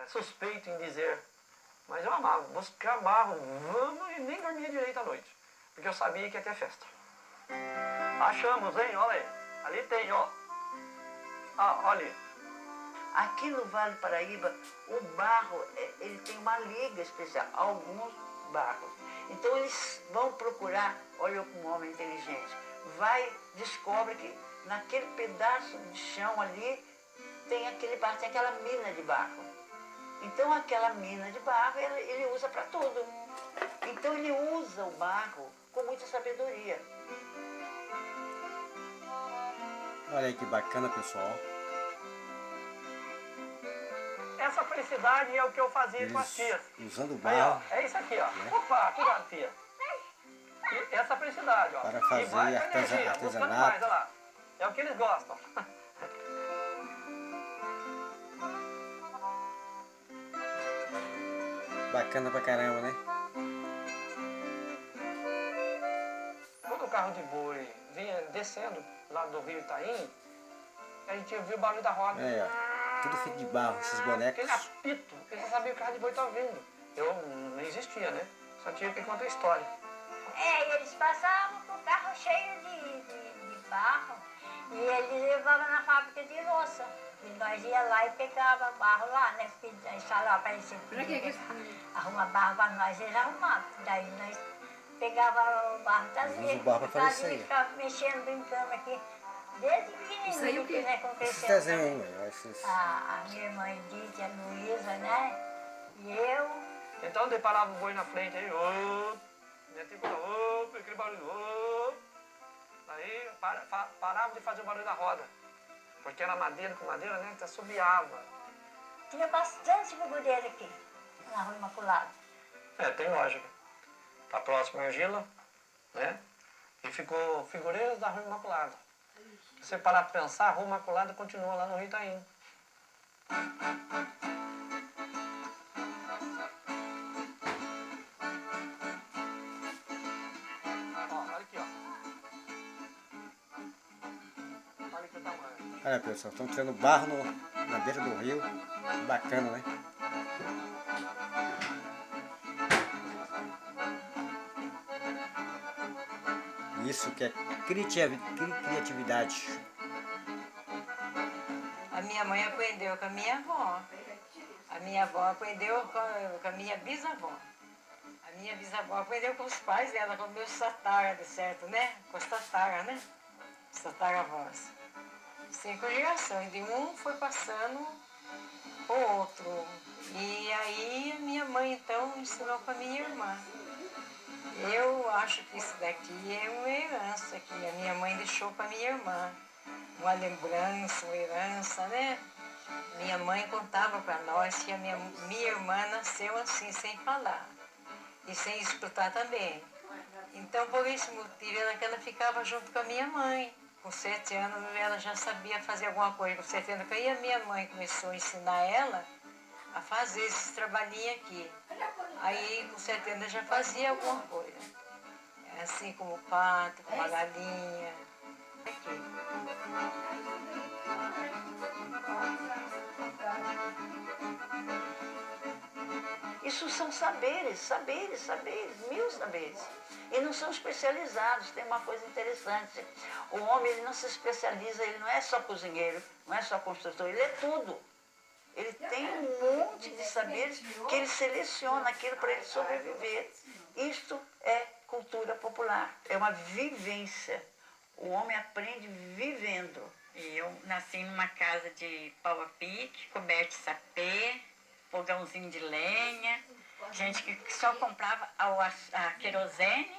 suspeito em dizer, mas eu amava buscar barro, vamos, e nem dormia direito à noite, porque eu sabia que ia ter festa. Achamos, hein? Olha aí, ali tem, ó. Ah, olha. Aqui no Vale do Paraíba, o barro, ele tem uma liga especial, alguns barros. Então eles vão procurar, olha eu como homem inteligente, descobre que naquele pedaço de chão ali tem aquele barro, tem aquela mina de barro. Então aquela mina de barro ele usa para tudo. Então ele usa o barro com muita sabedoria. Olha aí que bacana, pessoal. Essa felicidade é o que eu fazia com as tias. Usando o Aí, ó, barro. é isso aqui, ó. Né? Opa, cuidado, tia. E essa felicidade, ó. Para fazer e vai com energia, buscando artesanato. mais, olha lá. É o que eles gostam. Bacana pra caramba, né? Quando o carro de boi vinha descendo lá do rio Itaim, a gente ouvia o barulho da roda. É, ó. Tudo feito de barro, esses bonecos. Aquele apito, porque você sabia que o carro de boi estava vindo. Eu não existia, né? Só tinha que contar a história. E eles passavam com o carro cheio de barro e eles levavam na fábrica de louça. E nós ia lá e pegava barro lá, né? Porque eles falavam para eles arrumar barro para nós, eles arrumavam. Daí nós pegava o barro das vezes, ficava mexendo, brincando aqui. Desde pequenininho, que nós Esses crescemos. desenhos aí, A minha irmã Edith, a Luísa, né? E eu. Então deparava o boi na frente aí, ô, minha tia falava, ô, aquele barulho, ô. Aí parava de fazer o barulho da roda, porque era madeira com madeira, né? Então assobiava. Tinha bastante figureira aqui, na Rua Imaculada. É, tem lógica. Tá próximo a Argila, né? E ficou Figureiras da Rua Imaculada. Se você parar para pensar, a Rua Imaculada continua lá no Rio Itaim. Ó, olha aqui, ó. Olha que tamanho. Olha, pessoal, estão tirando barro na beira do rio. Bacana, né? Isso que é criatividade. A minha mãe aprendeu com a minha avó. A minha avó aprendeu com a minha bisavó. A minha bisavó aprendeu com os pais dela, com meus tataras, certo, né? Com os tataras, né? Os tataravós. 5 gerações. De um foi passando o outro. E aí a minha mãe, então, ensinou para a minha irmã. Eu acho que isso daqui é uma herança que a minha mãe deixou para minha irmã. Uma lembrança, uma herança, né? Minha mãe contava para nós que a minha irmã nasceu assim, sem falar. E sem escutar também. Então, por esse motivo, ela ficava junto com a minha mãe. Com 7 anos, ela já sabia fazer alguma coisa. Com 7 anos, aí a minha mãe começou a ensinar ela a fazer esses trabalhinhos aqui. Aí, com 7 anos, já fazia alguma coisa. Assim como o pato, como a galinha. Aqui. Isso são saberes, mil saberes. E não são especializados, tem uma coisa interessante. O homem ele não se especializa, ele não é só cozinheiro, não é só construtor, ele é tudo. Ele tem um monte de saberes que ele seleciona aquilo para ele sobreviver. Isto é cultura popular, é uma vivência. O homem aprende vivendo. E eu nasci numa casa de pau a pique, coberto de sapê, fogãozinho de lenha, gente que só comprava a querosene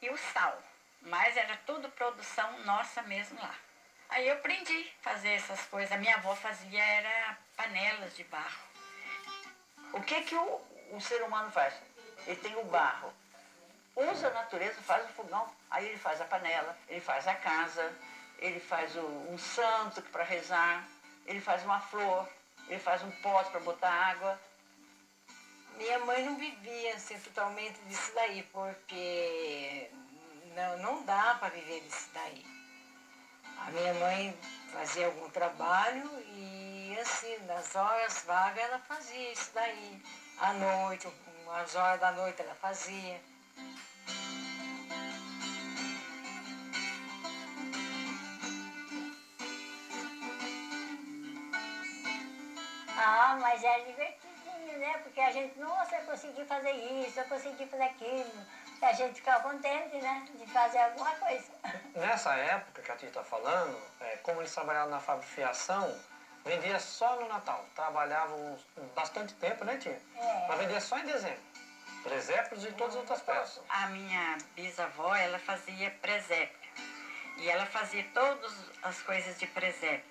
e o sal, mas era tudo produção nossa mesmo lá. Aí eu aprendi a fazer essas coisas. A minha avó fazia era panelas de barro. O que o ser humano faz? Ele tem o barro, usa a natureza, faz o fogão, aí ele faz a panela, ele faz a casa, ele faz um santo para rezar, ele faz uma flor, ele faz um pote para botar água. Minha mãe não vivia assim, totalmente disso daí, porque não dá para viver disso daí. A minha mãe fazia algum trabalho e assim, nas horas vagas ela fazia isso daí. À noite, umas horas da noite ela fazia. Ah, mas é divertidinho, né? Porque a gente, nossa, eu consegui fazer isso, eu consegui fazer aquilo. E a gente fica contente, né? De fazer alguma coisa. Nessa época que a tia está falando, como eles trabalhavam na fábrica de fiação, vendia só no Natal. Trabalhavam bastante tempo, né, tia? Mas vendia só em dezembro. Presépios e todas as outras peças. A minha bisavó, ela fazia presépio. E ela fazia todas as coisas de presépio.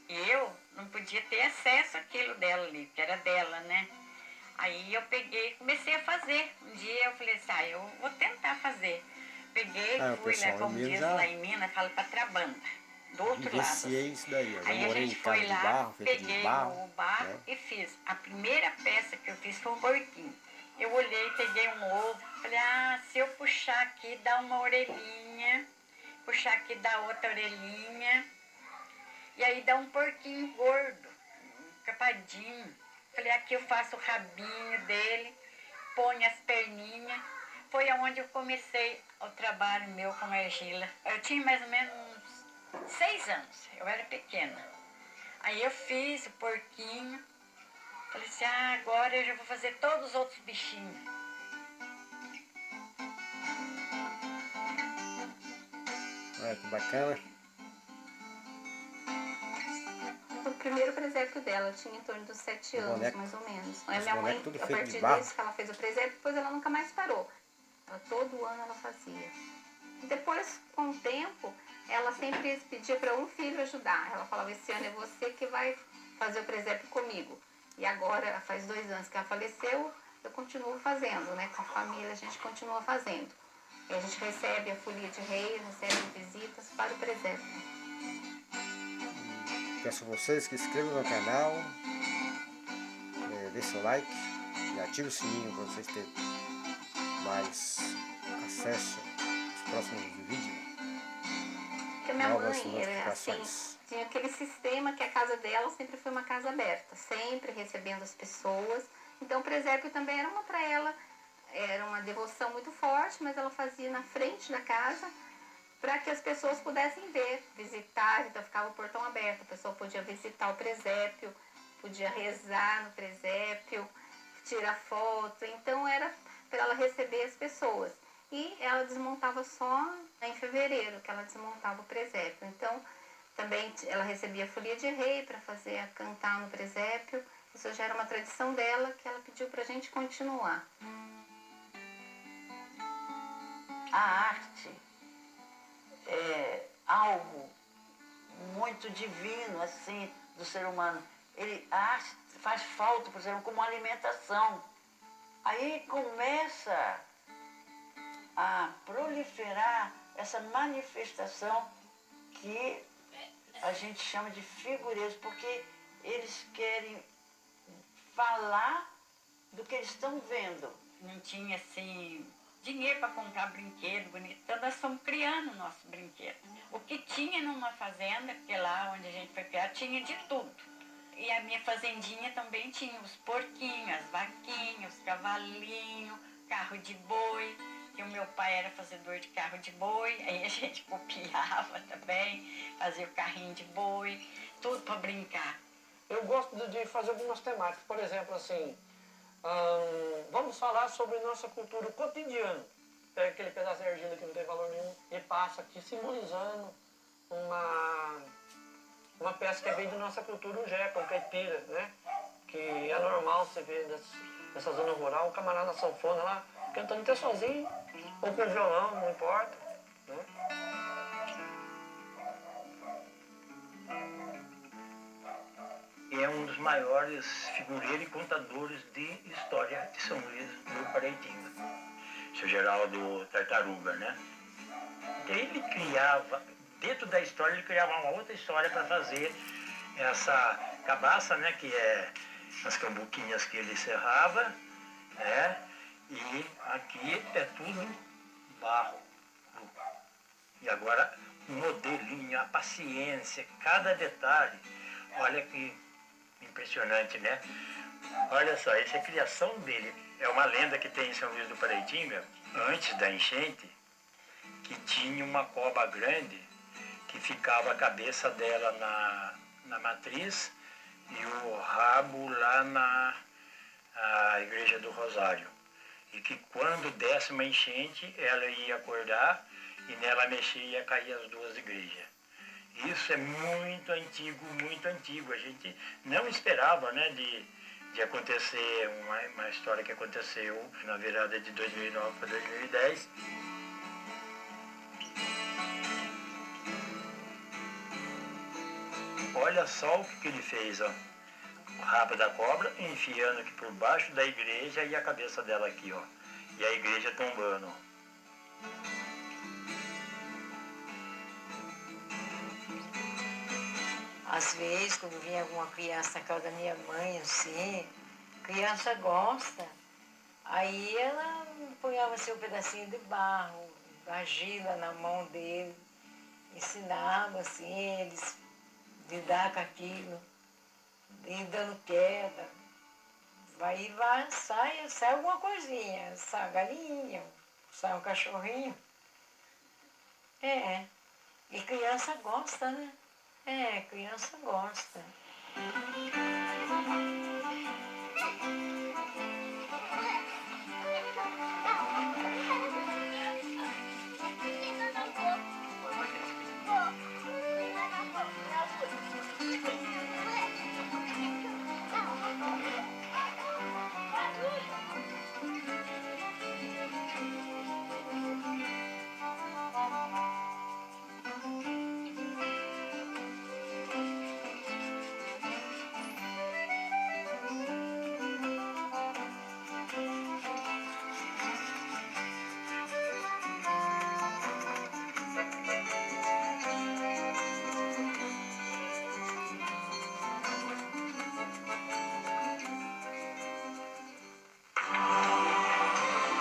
E eu não podia ter acesso àquilo dela ali, que era dela, né? Aí eu peguei e comecei a fazer. Um dia eu falei assim, eu vou tentar fazer. Peguei, fui lá, como diz lá em Minas, fala para Trabanda, do outro lado. Vivenciei isso daí. Eu já Aí a morei em gente casa foi de lá, barro, feita de peguei barro. o barro, né? e fiz. A primeira peça que eu fiz foi um porquinho. Eu olhei, peguei um ovo, falei, se eu puxar aqui dá uma orelhinha, puxar aqui dá outra orelhinha, e aí dá um porquinho gordo, capadinho. Falei, aqui eu faço o rabinho dele, ponho as perninhas. Foi aonde eu comecei o trabalho meu com argila. Eu tinha mais ou menos uns 6 anos, eu era pequena. Aí eu fiz o porquinho, falei assim, agora eu já vou fazer todos os outros bichinhos. Olha que bacana. O primeiro presépio dela, eu tinha em torno dos 7 anos, boneco. mais ou menos. Os Aí minha mãe, bonecos tudo a feito de partir barro. disso que ela fez o presépio, depois ela nunca mais parou. Todo ano ela fazia. Depois, com o tempo, ela sempre pedia para um filho ajudar. Ela falava, esse ano é você que vai fazer o presépio comigo. E agora, faz 2 anos que ela faleceu, eu continuo fazendo, né? Com a família a gente continua fazendo. E a gente recebe a folia de rei, recebe visitas para o presépio. Peço a vocês que inscrevam no canal, dê seu like e ative o sininho para vocês terem mais acesso aos próximos vídeos. Porque a minha Novas mãe era assim, notificações. tinha aquele sistema que a casa dela sempre foi uma casa aberta, sempre recebendo as pessoas. Então o presépio também era uma para ela, era uma devoção muito forte, mas ela fazia na frente da casa para que as pessoas pudessem ver, visitar, então ficava o portão aberto, a pessoa podia visitar o presépio, podia rezar no presépio, tirar foto, então era para ela receber as pessoas. E ela desmontava só em fevereiro, que ela desmontava o presépio. Então, também ela recebia folia de rei para fazer cantar no presépio. Isso já era uma tradição dela que ela pediu para a gente continuar. A arte é algo muito divino, assim, do ser humano. A arte faz falta para o ser humano como alimentação. Aí começa a proliferar essa manifestação que a gente chama de figureiros, porque eles querem falar do que eles estão vendo. Não tinha, assim, dinheiro para comprar brinquedo bonito, então nós fomos criando nosso brinquedo. O que tinha numa fazenda, porque lá onde a gente foi criar, tinha de tudo. E a minha fazendinha também tinha os porquinhos, as vaquinhas, os cavalinhos, carro de boi, que o meu pai era fazedor de carro de boi, aí a gente copiava também, fazia o carrinho de boi, tudo para brincar. Eu gosto de fazer algumas temáticas, por exemplo, assim, vamos falar sobre nossa cultura cotidiana. Pega aquele pedaço de argila que não tem valor nenhum e passa aqui simbolizando uma peça que vem da nossa cultura, o jeca, o caipira, né? Que é normal você ver nessa zona rural, o camarada na sanfona lá, cantando até sozinho, ou com violão, não importa, né? É um dos maiores figureiros e contadores de história de São Luís do Paraitinga, seu Geraldo Tartaruga, né? Então ele criava, dentro da história, ele criava uma outra história para fazer essa cabaça, né? Que é as cambuquinhas que ele serrava, né? E aqui é tudo barro. E agora o modelinho, a paciência, cada detalhe. Olha que Impressionante, né? Olha só, essa é a criação dele. É uma lenda que tem em São Luís do Paraitinga, antes da enchente, que tinha uma cobra grande que ficava a cabeça dela na matriz e o rabo lá na igreja do Rosário. E que quando desse uma enchente, ela ia acordar e nela mexer ia cair as duas igrejas. Isso é muito antigo. A gente não esperava, né, de acontecer uma história que aconteceu na virada de 2009 para 2010. Olha só o que ele fez, ó. O rabo da cobra enfiando aqui por baixo da igreja e a cabeça dela aqui, ó. E a igreja tombando, ó. Às vezes, quando vinha alguma criança na casa da minha mãe, assim, criança gosta. Aí ela punhava assim um pedacinho de barro, argila na mão dele, ensinava assim eles lidar com aquilo, ir dando queda. Sai alguma coisinha, sai galinha, sai um cachorrinho. É, e criança gosta, né? É, criança gosta.